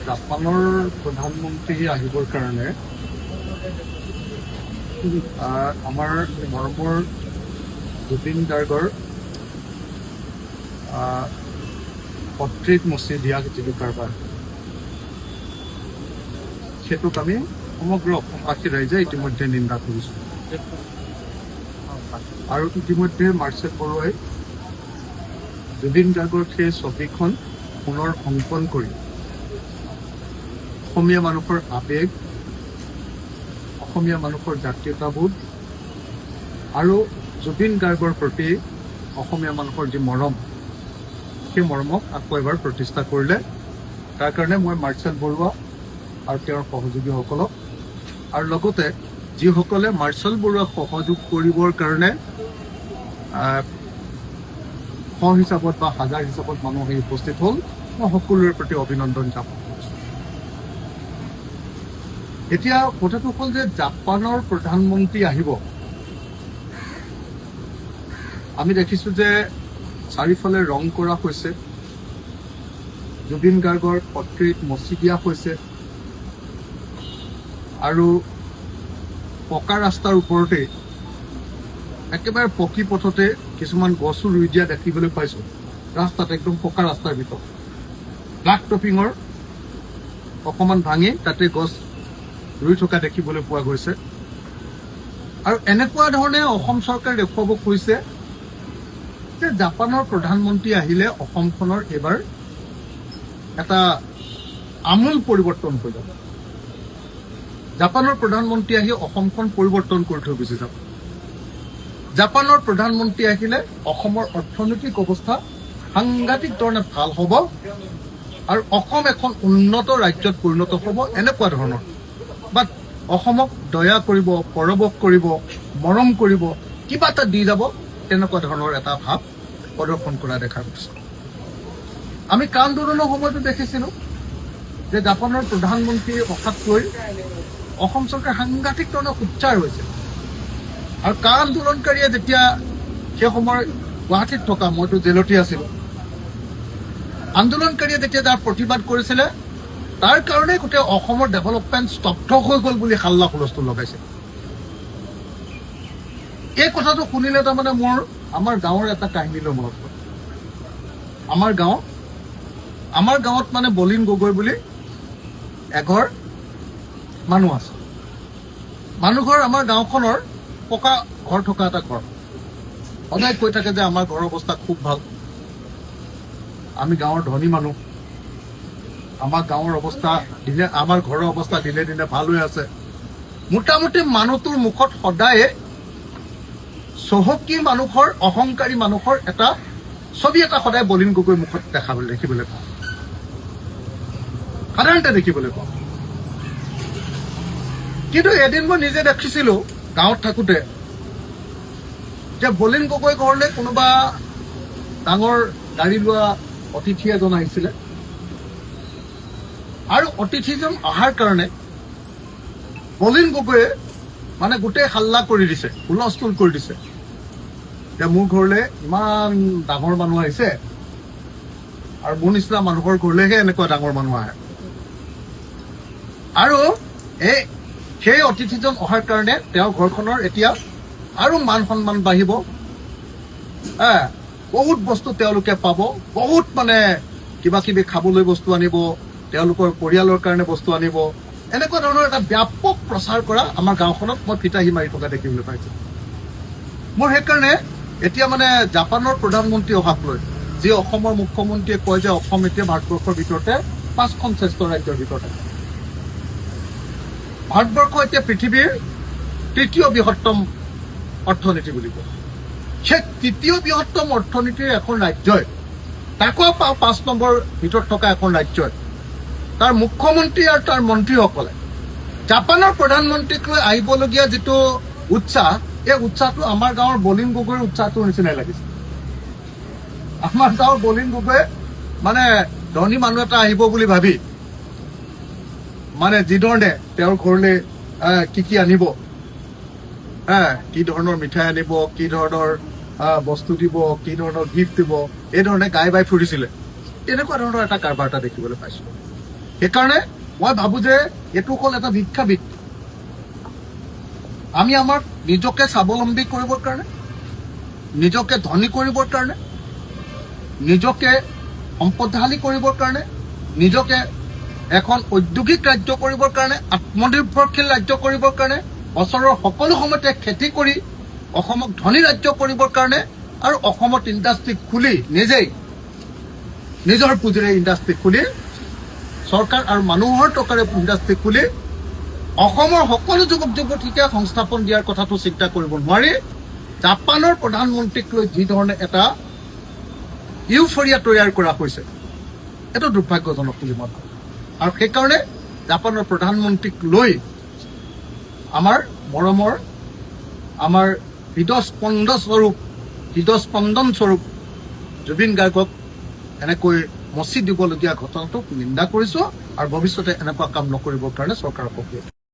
জাপানৰ প্ৰধানমন্ত্ৰী আহিবৰ কাৰণে আমাৰ মৰমৰ জুবিন গাৰ্গৰ পত্ৰিক মচি দিয়া যিটো কাৰবাৰ, সেইটোক আমি সমগ্ৰ অসমবাসী ৰাইজে ইতিমধ্যে নিন্দা কৰিছোঁ। আৰু ইতিমধ্যে মাৰ্চেল বৰুৱাই জুবিন গাৰ্গৰ সেই ছবিখন পুনৰ অংকন কৰি অসমীয়া মানুহৰ আৱেগ, অসমীয়া মানুহৰ জাতীয়তাবোধ আৰু জুবিন গাৰ্গৰ প্ৰতি অসমীয়া মানুহৰ যি মৰম, সেই মৰমক আকৌ এবাৰ প্ৰতিষ্ঠা কৰিলে। তাৰ কাৰণে মই মাৰ্চেল বৰুৱা আৰু তেওঁৰ সহযোগীসকলক আৰু লগতে যিসকলে মাৰ্চেল বৰুৱাক সহযোগ কৰিবৰ কাৰণে শ হিচাপত বা হাজাৰ হিচাপত মানুহ আহি উপস্থিত হ'ল, মই সকলোৰে প্ৰতি অভিনন্দন জ্ঞাপন কৰিছোঁ। এতিয়া কথাটো হ'ল যে জাপানৰ প্ৰধানমন্ত্ৰী আহিব। আমি দেখিছোঁ যে চাৰিওফালে ৰং কৰা হৈছে, জুবিন গাৰ্গৰ পত্ৰিক মচি দিয়া হৈছে আৰু পকা ৰাস্তাৰ ওপৰতে একেবাৰে পকী পথতে কিছুমান গছো ৰুই দিয়া দেখিবলৈ পাইছোঁ। ৰাস্তাত একদম পকা ৰাস্তাৰ ভিতৰত ব্লাক টপিঙৰ অকণমান ভাঙি তাতে গছ ৰুই থকা দেখিবলৈ পোৱা গৈছে। আৰু এনেকুৱা ধৰণে অসম চৰকাৰে দেখুৱাব খুজিছে যে জাপানৰ প্ৰধানমন্ত্ৰী আহিলে অসমখনৰ এইবাৰ এটা আমূল পৰিৱৰ্তন হৈ যাব। জাপানৰ প্ৰধানমন্ত্ৰী আহি অসমখন পৰিৱৰ্তন কৰি থৈ গুচি যাব। জাপানৰ প্ৰধানমন্ত্ৰী আহিলে অসমৰ অৰ্থনৈতিক অৱস্থা সাংঘাতিক ধৰণে ভাল হ'ব আৰু অসম এখন উন্নত ৰাজ্যত পৰিণত হ'ব। এনেকুৱা ধৰণৰ বা অসমক দয়া কৰিব, পৰৱশ কৰিব, মৰম কৰিব, কিবা এটা দি যাব, তেনেকুৱা ধৰণৰ এটা ভাৱ প্ৰদৰ্শন কৰা দেখা গৈছে। আমি কা আন্দোলনৰ সময়তো দেখিছিলোঁ যে জাপানৰ প্ৰধানমন্ত্ৰী অহাক লৈ অসম চৰকাৰ সাংঘাতিক ধৰণৰ সোচ্চাৰ হৈছে। আৰু কা আন্দোলনকাৰীয়ে যেতিয়া সেই সময় গুৱাহাটীত থকা, মইতো জেলতে আছিলোঁ, আন্দোলনকাৰীয়ে যেতিয়া তাৰ প্ৰতিবাদ কৰিছিলে, তাৰ কাৰণে গোটেই অসমৰ ডেভেলপমেণ্ট স্তব্ধ হৈ গ'ল বুলি হাল্লা হুলস্থুল লগাইছে। এই কথাটো শুনিলে তাৰমানে মোৰ আমাৰ গাঁৱৰ এটা কাহিনীলৈ মনত পৰে। আমাৰ গাঁৱত মানে বলিন গগৈ বুলি এঘৰ মানুহ আছে। মানুহঘৰ আমাৰ গাঁওখনৰ পকা ঘৰ থকা এটা ঘৰ। সদায় কৈ থাকে যে আমাৰ ঘৰৰ অৱস্থা খুব ভাল, আমি গাঁৱৰ ধনী মানুহ, আমাৰ ঘৰৰ অৱস্থা দিনে দিনে ভাল হৈ আছে। মোটামুটি মানুহটোৰ মুখত সদায়ে চহকী মানুহৰ, অহংকাৰী মানুহৰ এটা ছবি এটা সদায় বলিন গগৈ মুখত দেখিবলৈ পাওঁ, সাধাৰণতে দেখিবলৈ পাওঁ। কিন্তু এদিন মই নিজে দেখিছিলোঁ গাঁৱত থাকোঁতে যে বলিন গগৈ ঘৰলৈ কোনোবা ডাঙৰ গাড়ী লোৱা অতিথি এজন আহিছিলে আৰু অতিথিজন অহাৰ কাৰণে বলিন গগৈয়ে মানে গোটেই হাল্লা কৰি দিছে, হুলস্থুল কৰি দিছে যে মোৰ ঘৰলৈ ইমান ডাঙৰ মানুহ আহিছে আৰু মোৰ নিচিনা মানুহৰ ঘৰলৈহে এনেকুৱা ডাঙৰ মানুহ আহে। আৰু সেই অতিথিজন অহাৰ কাৰণে তেওঁৰ ঘৰখনৰ এতিয়া আৰু মান সন্মান বাঢ়িব, বহুত বস্তু তেওঁলোকে পাব, বহুত মানে কিবা কিবি খাবলৈ বস্তু আনিব, তেওঁলোকৰ পৰিয়ালৰ কাৰণে বস্তু আনিব, এনেকুৱা ধৰণৰ এটা ব্যাপক প্ৰচাৰ কৰা আমাৰ গাঁওখনত মই ফিতাহী মাৰি থকা দেখিবলৈ পাইছোঁ। মোৰ সেইকাৰণে এতিয়া মানে জাপানৰ প্ৰধানমন্ত্ৰী অহাক লৈ যি অসমৰ মুখ্যমন্ত্ৰীয়ে কয় যে অসম এতিয়া ভাৰতবৰ্ষৰ ভিতৰতে 5খন শ্ৰেষ্ঠ ৰাজ্যৰ ভিতৰত আছে। ভাৰতবৰ্ষ এতিয়া পৃথিৱীৰ 3য় বৃহত্তম অৰ্থনীতি বুলি কয়। সেই 3য় বৃহত্তম অৰ্থনীতিৰ এখন ৰাজ্যই, তাকো 5 নম্বৰ ভিতৰত থকা এখন ৰাজ্যই, তাৰ মুখ্যমন্ত্ৰী আৰু তাৰ মন্ত্ৰীসকলে জাপানৰ প্ৰধানমন্ত্ৰীক লৈ আহিবলগীয়া যিটো উৎসাহ, এই উৎসাহটো আমাৰ গাঁৱৰ বলিন গগৈৰ উৎসাহটোৰ নিচিনাই লাগিছে। আমাৰ গাঁৱৰ বলিন গগৈয়ে মানে ধনী মানুহ এটা আহিব বুলি ভাবি মানে যিধৰণে তেওঁৰ ঘৰলৈ কি আনিব, কি ধৰণৰ মিঠাই আনিব, কি ধৰণৰ বস্তু দিব, কি ধৰণৰ গিফ্ট দিব, এই ধৰণে গাই বাই ফুৰিছিলে, তেনেকুৱা ধৰণৰ এটা কাৰবাৰ এটা দেখিবলৈ পাইছোঁ। সেইকাৰণে মই ভাবো যে এইটো হ'ল এটা ভিক্ষাবৃত্তি। আমি আমাৰ নিজকে স্বাৱলম্বী কৰিবৰ কাৰণে, নিজকে ধনী কৰিবৰ কাৰণে, নিজকে সম্পদশালী কৰিবৰ কাৰণে, নিজকে এখন ঔদ্যোগিক ৰাজ্য কৰিবৰ কাৰণে, আত্মনিৰ্ভৰশীল ৰাজ্য কৰিবৰ কাৰণে, বছৰৰ সকলো সময়তে খেতি কৰি অসমক ধনী ৰাজ্য কৰিবৰ কাৰণে আৰু অসমত ইণ্ডাষ্ট্ৰি খুলি নিজেই নিজৰ পুঁজিৰে ইণ্ডাষ্ট্ৰি খুলি চৰকাৰ আৰু মানুহৰ টকাৰে ইণ্ডাষ্ট্ৰি খুলি অসমৰ সকলো যুৱক যুৱতীকে সংস্থাপন দিয়াৰ কথাটো চিন্তা কৰিব নোৱাৰি জাপানৰ প্ৰধানমন্ত্ৰীক লৈ যি ধৰণে এটা ইউফৰিয়া তৈয়াৰ কৰা হৈছে, এইটো দুৰ্ভাগ্যজনক বুলি মই ভাবোঁ। আৰু সেইকাৰণে জাপানৰ প্ৰধানমন্ত্ৰীক লৈ আমাৰ মৰমৰ, আমাৰ হৃদস্পন্দন স্বৰূপ জুবিন গাৰ্গক এনেকৈ মচি দিবলগীয়া ঘটনাটোক নিন্দা কৰিছো আৰু ভৱিষ্যতে এনেকুৱা কাম নকৰিবৰ কাৰণে চৰকাৰক